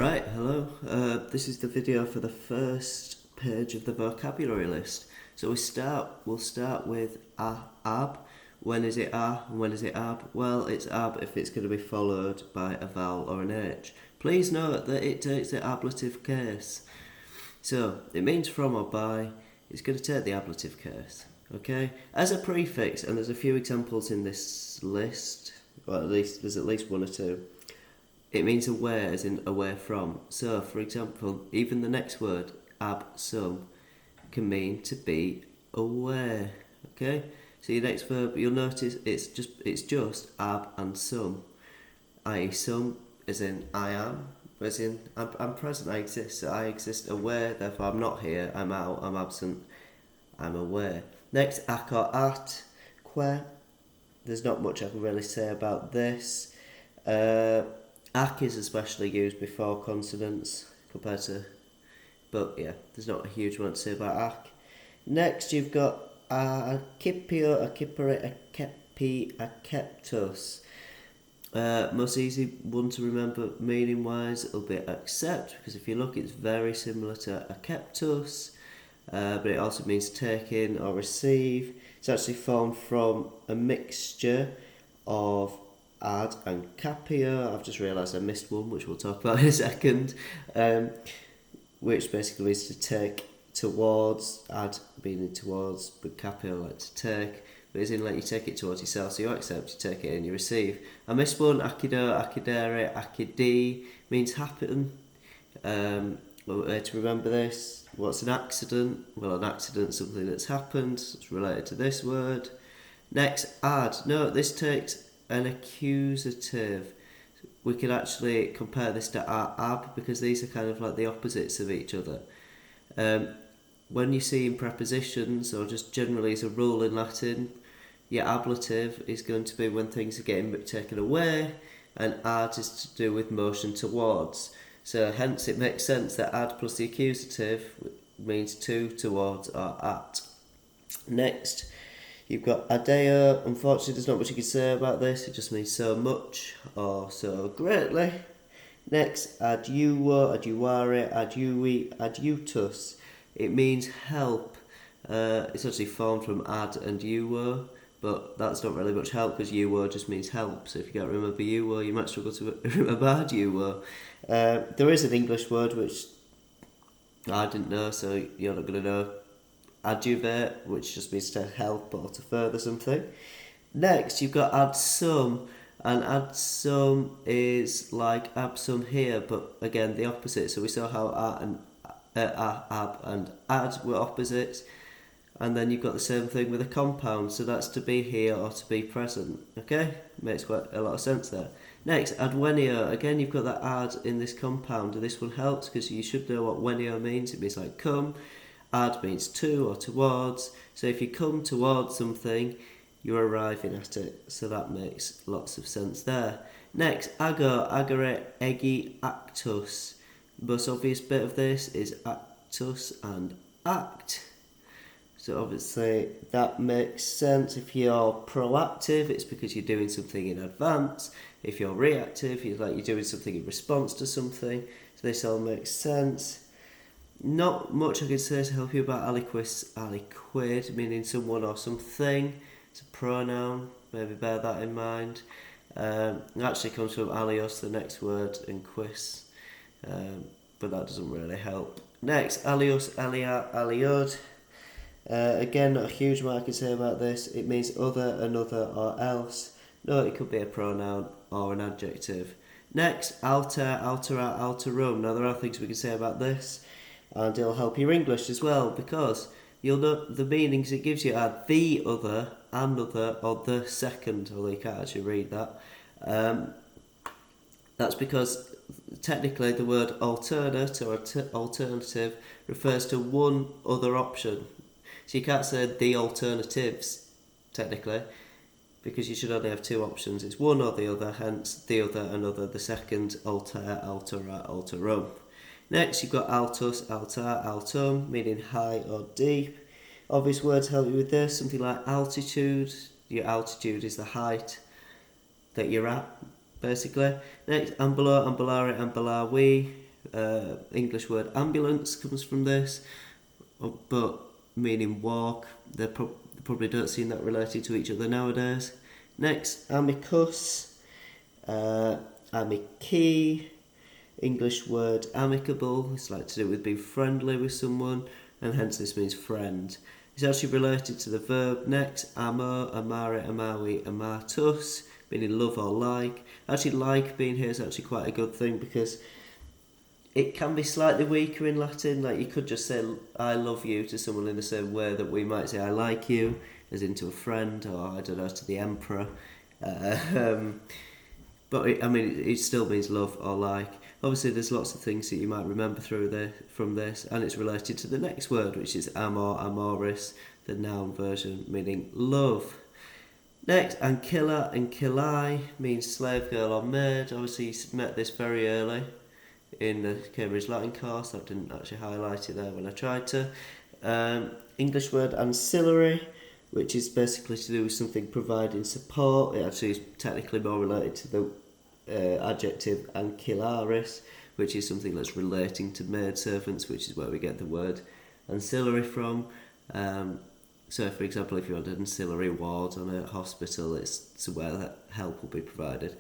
Right, hello. This is the video for the first page of the vocabulary list. So we'll start with ab. When is it a and when is it ab? Well, it's ab if it's going to be followed by a vowel or an H. Please note that it takes the ablative case. So it means from or by, it's going to take the ablative case. Okay? As a prefix, and there's a few examples in this list, or at least there's at least one or two. It means away, as in away from. So, for example, even the next word, ab-sum, can mean to be away. Okay? So your next verb, you'll notice it's just ab and sum. I.e. sum, as in I am, as in I'm present, I exist. So I exist away, therefore I'm not here, I'm out, I'm absent, I'm away. Next, ac or at, que. There's not much I can really say about this. Ac is especially used before consonants compared to, but yeah, there's not a huge amount to say about ac. Next, you've got acipio, acipere, acepi, aceptus. Most easy one to remember meaning wise, it'll be accept, because if you look, it's very similar to aceptus, but it also means take in or receive. It's actually formed from a mixture of ad and capio. I've just realised I missed one, which we'll talk about in a second, which basically means to take towards, ad meaning towards, but capio like to take, but it's in like you take it towards yourself, so you accept, you take it in, you receive. I missed one, akido, akidere, akidi, means happen. To remember this, what's an accident? Well, an accident is something that's happened, it's related to this word. Next, ad. No, this takes an accusative. We could actually compare this to ab, because these are kind of like the opposites of each other. When you see in prepositions, or just generally as a rule in Latin, your ablative is going to be when things are getting taken away, and ad is to do with motion towards. So hence it makes sense that ad plus the accusative means to, towards, or at. Next, you've got adeo. Unfortunately, there's not much you can say about this. It just means so much or so greatly. Next, adiuo, adiuare, adiui, adiutus. It means help. It's actually formed from ad and uo, but that's not really much help because uo just means help. So if you can't remember uo, you might struggle to remember adiuo. There is an English word which I didn't know, so you're not going to know. Adjuvate, which just means to help or to further something. Next, you've got adsum, and adsum is like absum here, but again the opposite. So we saw how ab and ad were opposites, and then you've got the same thing with a compound. So that's to be here or to be present. Okay, makes quite a lot of sense there. Next, advenio. Again, you've got that ad in this compound, and this one helps because you should know what venio means. It means like come. Ad means to or towards. So if you come towards something, you're arriving at it. So that makes lots of sense there. Next, ago, agere, egi, actus. Most obvious bit of this is actus and act. So obviously that makes sense. If you're proactive, it's because you're doing something in advance. If you're reactive, you're doing something in response to something. So this all makes sense. Not much I can say to help you about aliquis, aliquid, meaning someone or something. It's a pronoun, maybe bear that in mind. It actually comes from alios, the next word, and quis, but that doesn't really help. Next, alios, alia, aliod. Again, not a huge amount I can say about this. It means other, another, or else. No, it could be a pronoun or an adjective. Next, alter, altera, alterum. Now there are things we can say about this, and it'll help your English as well, because you'll know the meanings it gives you are the other, another, or the second, although you can't actually read that. That's because technically the word alternate or alternative refers to one other option. So you can't say the alternatives, technically, because you should only have two options. It's one or the other, hence the other, another, the second, alter, altera, alterum. Next, you've got altus, altar, altum, meaning high or deep. Obvious words help you with this, something like altitude. Your altitude is the height that you're at, basically. Next, ambulor, ambulare, ambulawi, English word ambulance comes from this, but meaning walk. They probably don't seem that related to each other nowadays. Next, amicus, amici, English word amicable. It's like to do with being friendly with someone, and hence this means friend. It's actually related to the verb. Next, amo, amare, amawi, amatus, meaning love or like. Actually, like being here is actually quite a good thing because it can be slightly weaker in Latin. Like you could just say I love you to someone in the same way that we might say I like you, as in to a friend, or I don't know, to the emperor. But it still means love or like. Obviously, there's lots of things that you might remember from this, and it's related to the next word, which is amor, amoris, the noun version, meaning love. Next, ancilla, ancillai means slave girl or maid. Obviously, you met this very early in the Cambridge Latin course. I didn't actually highlight it there when I tried to. English word ancillary, which is basically to do with something providing support. It actually is technically more related to the adjective ancillaris, which is something that's relating to maidservants, which is where we get the word ancillary from. So, for example, if you had an ancillary ward on a hospital, it's where that help will be provided.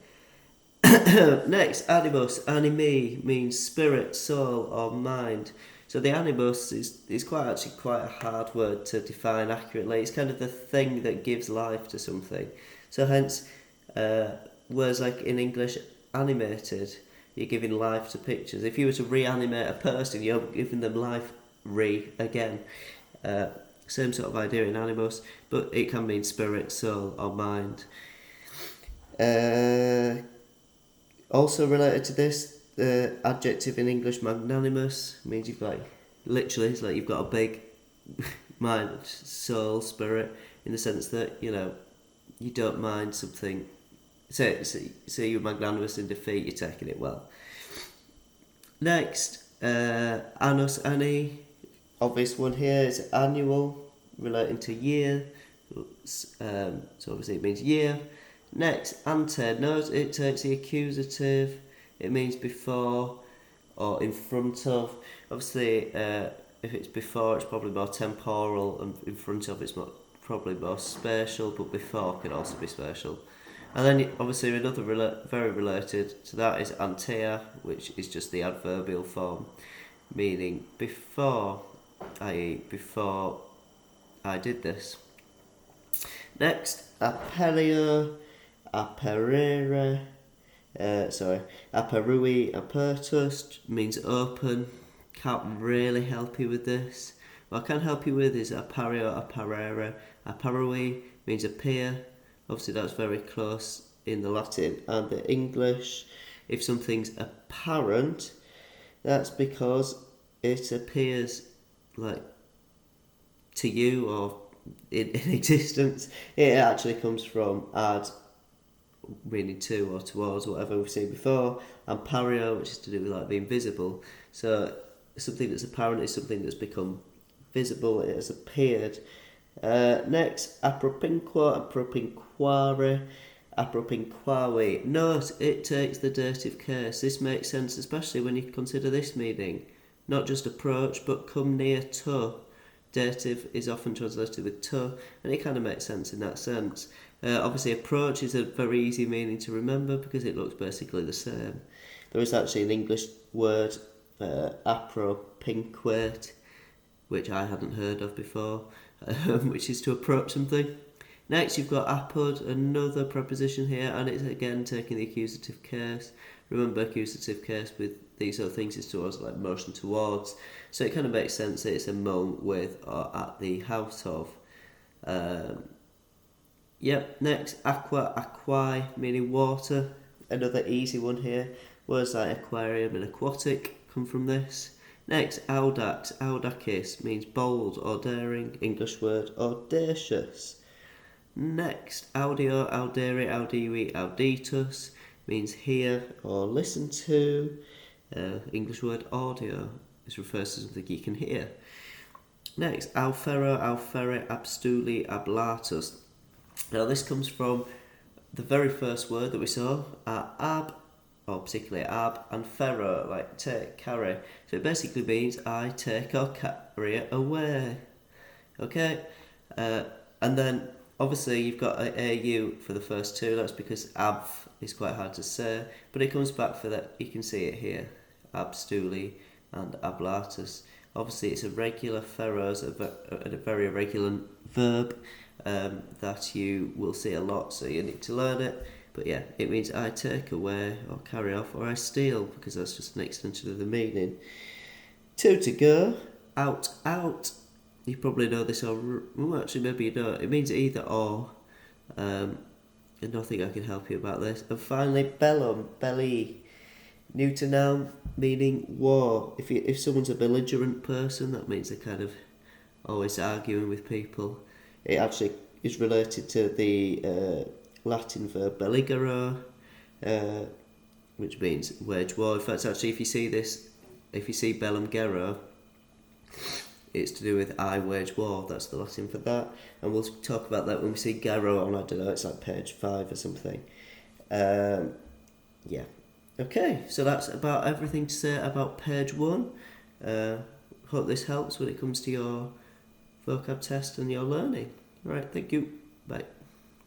Next, animus, animi, means spirit, soul, or mind. So the animus is quite a hard word to define accurately. It's kind of the thing that gives life to something. So hence, words like in English, animated, you're giving life to pictures. If you were to reanimate a person, you're giving them life again. Same sort of idea in animus, but it can mean spirit, soul, or mind. Also related to this, the adjective in English magnanimous means you've got, literally, it's like you've got a big mind, soul, spirit, in the sense that, you don't mind something. Say you're magnanimous in defeat, you're taking it well. Next, annus anni, obvious one here is annual, relating to year. So obviously it means year. Next, ante, note it takes the accusative. It means before or in front of. Obviously, if it's before, it's probably more temporal, and in front of, it's probably more spatial, but before can also be spatial. And then, obviously, another very related to that is antea, which is just the adverbial form, meaning before, i.e. before I did this. Next, apelio, aperere, aperui, apertus means open. Can't really help you with this. What I can help you with is apario, aparere, aparui means appear. Obviously that's very close in the Latin and the English. If something's apparent, that's because it appears like to you or in existence. It actually comes from ad, meaning to or towards, whatever we've seen before, and pario, which is to do with like being visible. So something that's apparent is something that's become visible, it has appeared. Next, apropinqua, apropinquare, apropinquavi. Note, it takes the dative case. This makes sense, especially when you consider this meaning. Not just approach, but come near to. Dative is often translated with to, and it kind of makes sense in that sense. Obviously, approach is a very easy meaning to remember because it looks basically the same. There is actually an English word, apropinquate, which I hadn't heard of before, which is to approach something. Next, you've got apud, another preposition here, and it's again taking the accusative case. Remember, accusative case with these sort of things is towards, like motion towards. So it kind of makes sense that it's among, with, or at the house of. Next, aqua, aquae, meaning water. Another easy one here. Words like aquarium and aquatic come from this. Next, audax, audacis means bold or daring. English word, audacious. Next, audio, audere, audivi, auditus means hear or listen to. English word audio. This refers to something you can hear. Next, aufero, aufere, abstuli, ablatus. Now this comes from the very first word that we saw, ab or particularly ab, and ferro, like take, carry. So it basically means I take or carry it away. Okay? And then obviously you've got a AU for the first two, that's because ab is quite hard to say, but it comes back for that, you can see it here, abstuli and ablatus. Obviously it's a regular ferros, a very irregular verb that you will see a lot, so you need to learn it. But yeah, it means I take away or carry off, or I steal, because that's just an extension of the meaning. Two to go, out, out. You probably know this, or actually maybe you don't. It means either or. And nothing I can help you about this. And finally, bellum, belly. Neuter noun, meaning war. If someone's a belligerent person, that means they're kind of always arguing with people. It actually is related to the Latin verb belligero, which means wage war. In fact, actually, if you see bellum gero, it's to do with I wage war. That's the Latin for that, and we'll talk about that when we see gero on, I don't know, it's like page 5 or something. Yeah. Okay, so that's about everything to say about page 1. Hope this helps when it comes to your vocab test and your learning. Right, thank you. Bye.